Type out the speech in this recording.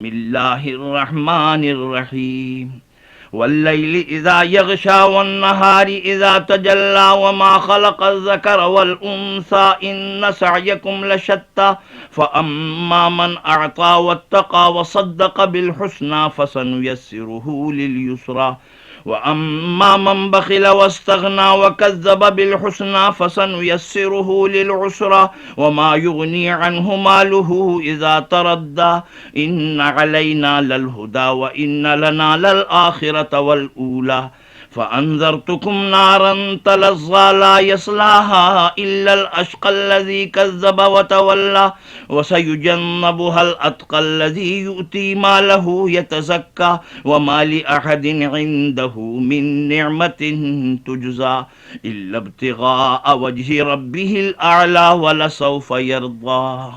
بسم الله الرحمن الرحيم والليل إذا يغشى والنهار إذا تجلى وما خلق الذكر والأنثى إن سعيكم لشتى فأما من أعطى واتقى وصدق بالحسنى فسنيسره لليسرى وأما من بخل واستغنى وكذب بالحسنى فسنيسره للعسرى وما يغني عنه ماله إذا تردى إن علينا للهدى وإن لنا للآخرة والأولى فأنذرتكم نارا تلظى لا يصلاها إلا الأشقى الذي كذب وتولى وسيجنبها الأتقى الذي يؤتي ماله يتزكى وما لأحد عنده من نعمة تجزى إلا ابتغاء وجه ربه الأعلى ولسوف يرضى.